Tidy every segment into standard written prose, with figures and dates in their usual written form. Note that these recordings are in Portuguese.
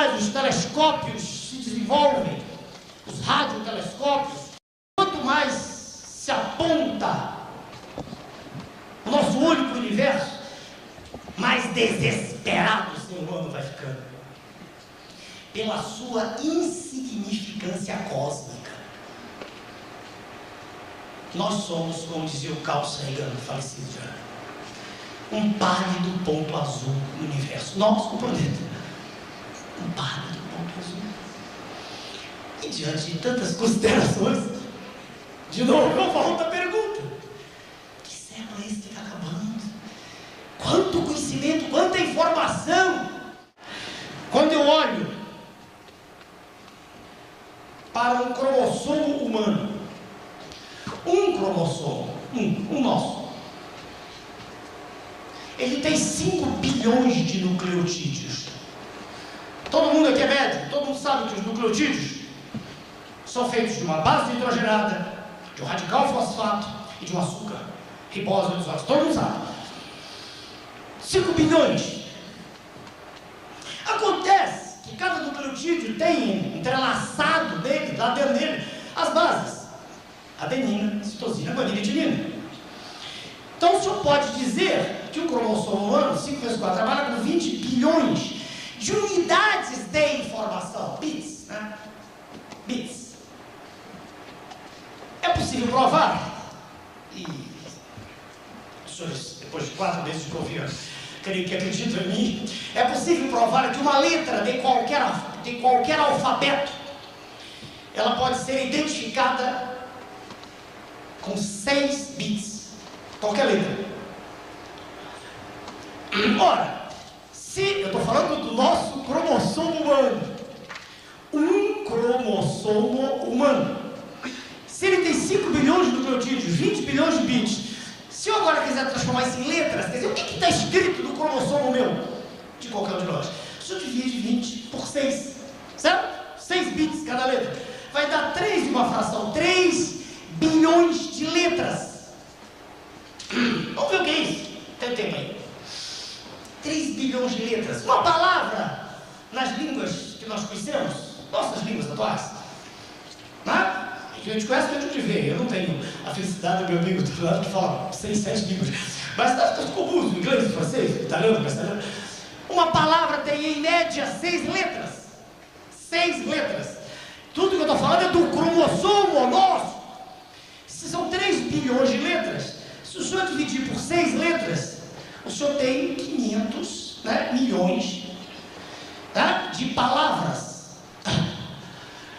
mais os telescópios se desenvolvem, os radiotelescópios, quanto mais se aponta o nosso olho para o universo, mais desesperado o ser humano vai ficando pela sua insignificância cósmica. Nós somos, como dizia o Carl Sagan, falecido já, um pálido ponto azul no universo. Nós, o planeta, um pálido ponto azul. E diante de tantas considerações, de novo eu volto a pergunta: que século é esse que está acabando? Quanto conhecimento, quanta informação! Quando eu olho para um cromossomo humano, um cromossomo, um nosso, ele tem 5 bilhões de nucleotídeos. Todo mundo aqui é médico, todo mundo sabe que os nucleotídeos são feitos de uma base hidrogenada, de um radical fosfato e de um açúcar ribose isoado. Todo mundo sabe. 5 bilhões. Acontece que cada nucleotídeo tem entrelaçado dele, lá dentro dele, as bases: adenina, citosina, guanina e timina. Então o senhor pode dizer que o cromossomo humano, 5 vezes 4, trabalha com 20 bilhões de unidades de informação, bits, né? Bits. É possível provar, e os senhores, depois de 4 meses de governo, creio que acreditam em mim, é possível provar que uma letra de qualquer alfabeto, ela pode ser identificada com 6 bits, qualquer letra. Ora, se eu estou falando do nosso cromossomo humano, um cromossomo humano, se ele tem 5 bilhões de nucleotídeos, 20 bilhões de bits, se eu agora quiser transformar isso em letras, quer dizer, o que está escrito no cromossomo meu, de qualquer um de nós? Se eu dividir 20 por 6, certo? 6 bits cada letra, vai dar 3 de uma fração, 3 bilhões de letras. Vamos ver o que é isso? Tem tempo aí. 3 bilhões de letras. Uma palavra nas línguas que nós conhecemos, nossas línguas atuais, né? A gente conhece que a gente vê. Eu não tenho a felicidade do meu amigo do lado que fala 6, 7 línguas, mas está comum, inglês, francês, italiano, castelhano. Uma palavra tem em média 6 letras. 6 letras. Tudo que eu estou falando é do cromossomo nosso. Se são 3 bilhões de letras, se o senhor dividir por 6 letras, o senhor tem 500, né, milhões, tá, de palavras.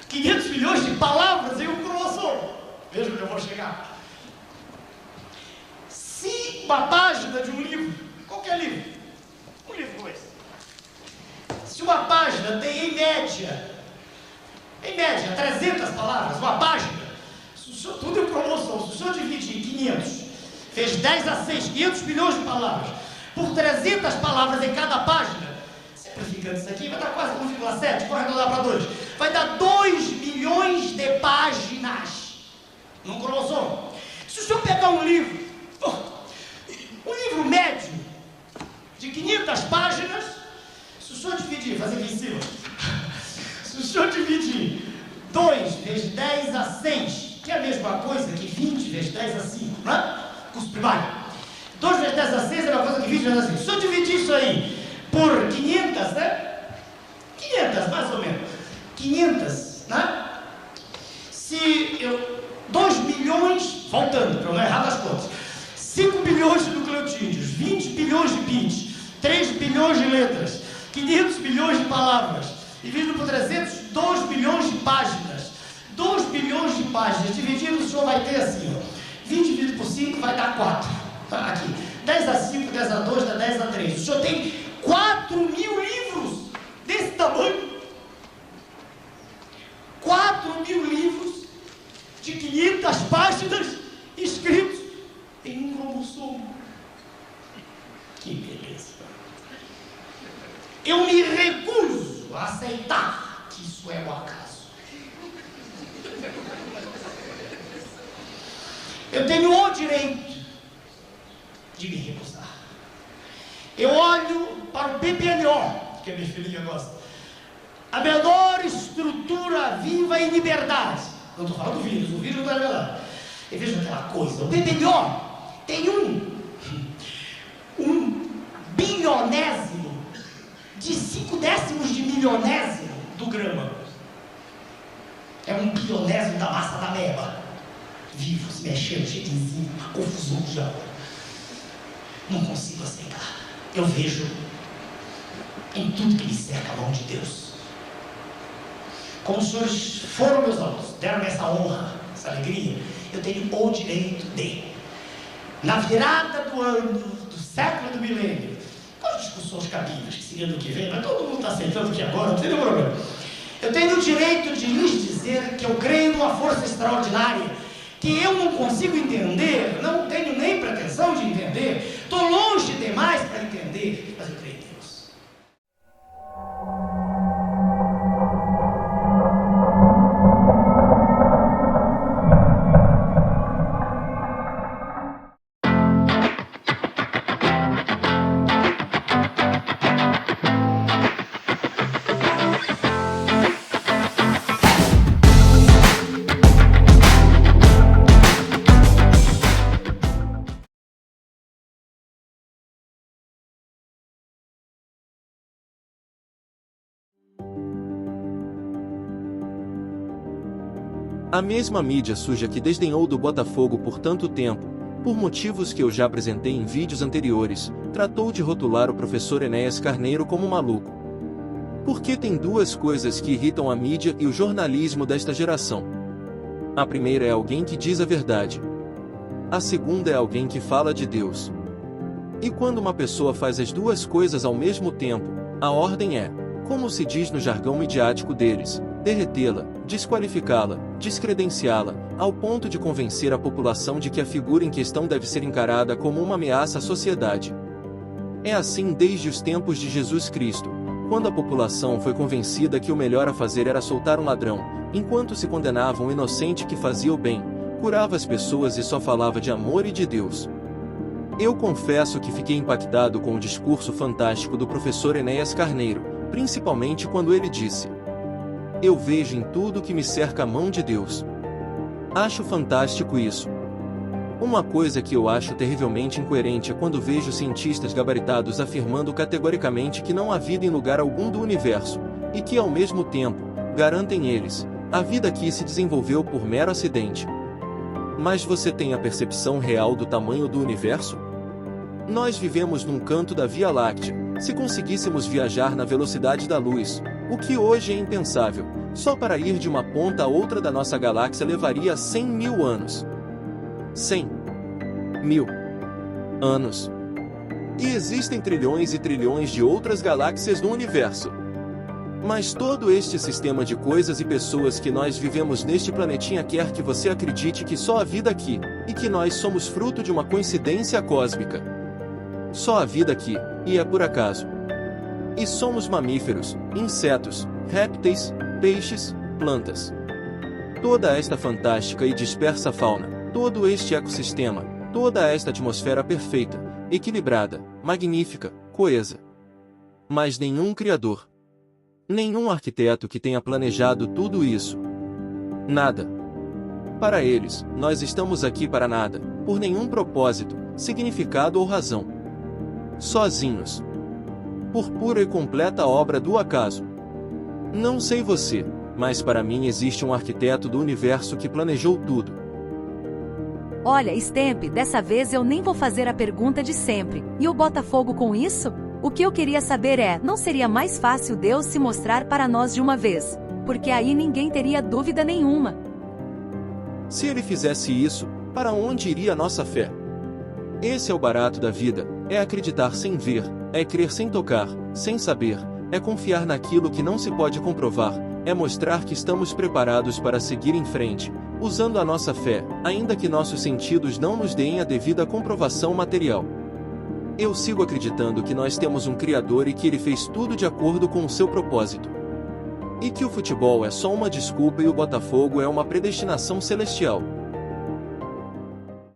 500 milhões de palavras em um cromossomo. Veja onde eu vou chegar. Se uma página de um livro, qualquer livro, um livro como esse, se uma página tem em média 300 palavras, uma página, se o senhor, tudo é um cromossomo, se o senhor dividir 500, fez 10 a 6, 500 milhões de palavras, por 300 palavras em cada página, simplificando isso aqui, vai dar quase 1,7, vou arredondar para 2, vai dar 2 milhões de páginas num cromossomo. Se o senhor pegar um livro médio de 500 páginas, se o senhor dividir, fazer aqui em cima, se o senhor dividir 2 vezes 10 a 6, que é a mesma coisa que 20 vezes 10 a 5, né? Curso primário. 2 vezes 10 a 6 é uma coisa que 20 vezes a 5. Se eu dividir isso aí por 500, né? 500, mais ou menos. 500, né? Se eu... 2 milhões, voltando, para eu não errar nas contas. 5 bilhões de nucleotídeos, 20 bilhões de bits, 3 bilhões de letras, 500 bilhões de palavras, dividido por 300, 2 bilhões de páginas. 2 bilhões de páginas, dividido, o senhor vai ter assim, ó. 20 dividido por 5 vai dar 4. Tá? Aqui. 10 a 5, 10 a 2, dá 10 a 3. O senhor tem 4 mil livros desse tamanho. 4 mil livros de 500 páginas escritos em um cromossomo. Que beleza. Eu me recuso a aceitar que isso é o acaso. Eu tenho o direito de me recusar. Eu olho para o PPNO, que a minha filhinha gosta. a menor estrutura viva em liberdade. Não estou falando do vírus, o vírus não está revelado. E veja aquela coisa, o BBDO tem um bilionésimo de 5/10 de milionésimo do grama. É um bilionésimo da massa da meba, vivo, se mexendo, cheio de enzima, confusão de água. Não consigo aceitar. Eu vejo em tudo que me cerca a mão de Deus. Como os senhores foram meus alunos, deram-me essa honra, essa alegria, eu tenho o direito de, na virada do ano, do século, do milênio, com as discussões cabíveis, que seria do que vem, mas todo mundo está aceitando que agora, não tem nenhum problema. Eu tenho o direito de lhes dizer que eu creio numa força extraordinária, que eu não consigo entender, não tenho nem pretensão de entender, estou longe demais para entender, mas eu creio em Deus. A mesma mídia suja que desdenhou do Botafogo por tanto tempo, por motivos que eu já apresentei em vídeos anteriores, tratou de rotular o professor Enéas Carneiro como maluco. Porque tem duas coisas que irritam a mídia e o jornalismo desta geração. A primeira é alguém que diz a verdade. A segunda é alguém que fala de Deus. E quando uma pessoa faz as duas coisas ao mesmo tempo, a ordem é, como se diz no jargão midiático deles, derretê-la, desqualificá-la, descredenciá-la, ao ponto de convencer a população de que a figura em questão deve ser encarada como uma ameaça à sociedade. É assim desde os tempos de Jesus Cristo, quando a população foi convencida que o melhor a fazer era soltar um ladrão, enquanto se condenava um inocente que fazia o bem, curava as pessoas e só falava de amor e de Deus. Eu confesso que fiquei impactado com o discurso fantástico do professor Enéas Carneiro, principalmente quando ele disse: "Eu vejo em tudo que me cerca a mão de Deus." Acho fantástico isso. Uma coisa que eu acho terrivelmente incoerente é quando vejo cientistas gabaritados afirmando categoricamente que não há vida em lugar algum do universo, e que ao mesmo tempo, garantem eles, a vida aqui se desenvolveu por mero acidente. Mas você tem a percepção real do tamanho do universo? Nós vivemos num canto da Via Láctea. Se conseguíssemos viajar na velocidade da luz, o que hoje é impensável, só para ir de uma ponta a outra da nossa galáxia levaria 100.000 anos. 100.000 anos. E existem trilhões e trilhões de outras galáxias no universo. Mas todo este sistema de coisas e pessoas que nós vivemos neste planetinha quer que você acredite que só há vida aqui, e que nós somos fruto de uma coincidência cósmica. Só há vida aqui, e é por acaso. E somos mamíferos, insetos, répteis, peixes, plantas. Toda esta fantástica e dispersa fauna, todo este ecossistema, toda esta atmosfera perfeita, equilibrada, magnífica, coesa. Mas nenhum criador. Nenhum arquiteto que tenha planejado tudo isso. Nada. Para eles, nós estamos aqui para nada, por nenhum propósito, significado ou razão. Sozinhos. Por pura e completa obra do acaso. Não sei você, mas para mim existe um arquiteto do universo que planejou tudo. Olha, Stemp, dessa vez eu nem vou fazer a pergunta de sempre. E o Botafogo com isso? O que eu queria saber é, não seria mais fácil Deus se mostrar para nós de uma vez? Porque aí ninguém teria dúvida nenhuma. Se ele fizesse isso, para onde iria a nossa fé? Esse é o barato da vida, é acreditar sem ver, é crer sem tocar, sem saber, é confiar naquilo que não se pode comprovar, é mostrar que estamos preparados para seguir em frente, usando a nossa fé, ainda que nossos sentidos não nos deem a devida comprovação material. Eu sigo acreditando que nós temos um Criador e que Ele fez tudo de acordo com o seu propósito. E que o futebol é só uma desculpa e o Botafogo é uma predestinação celestial.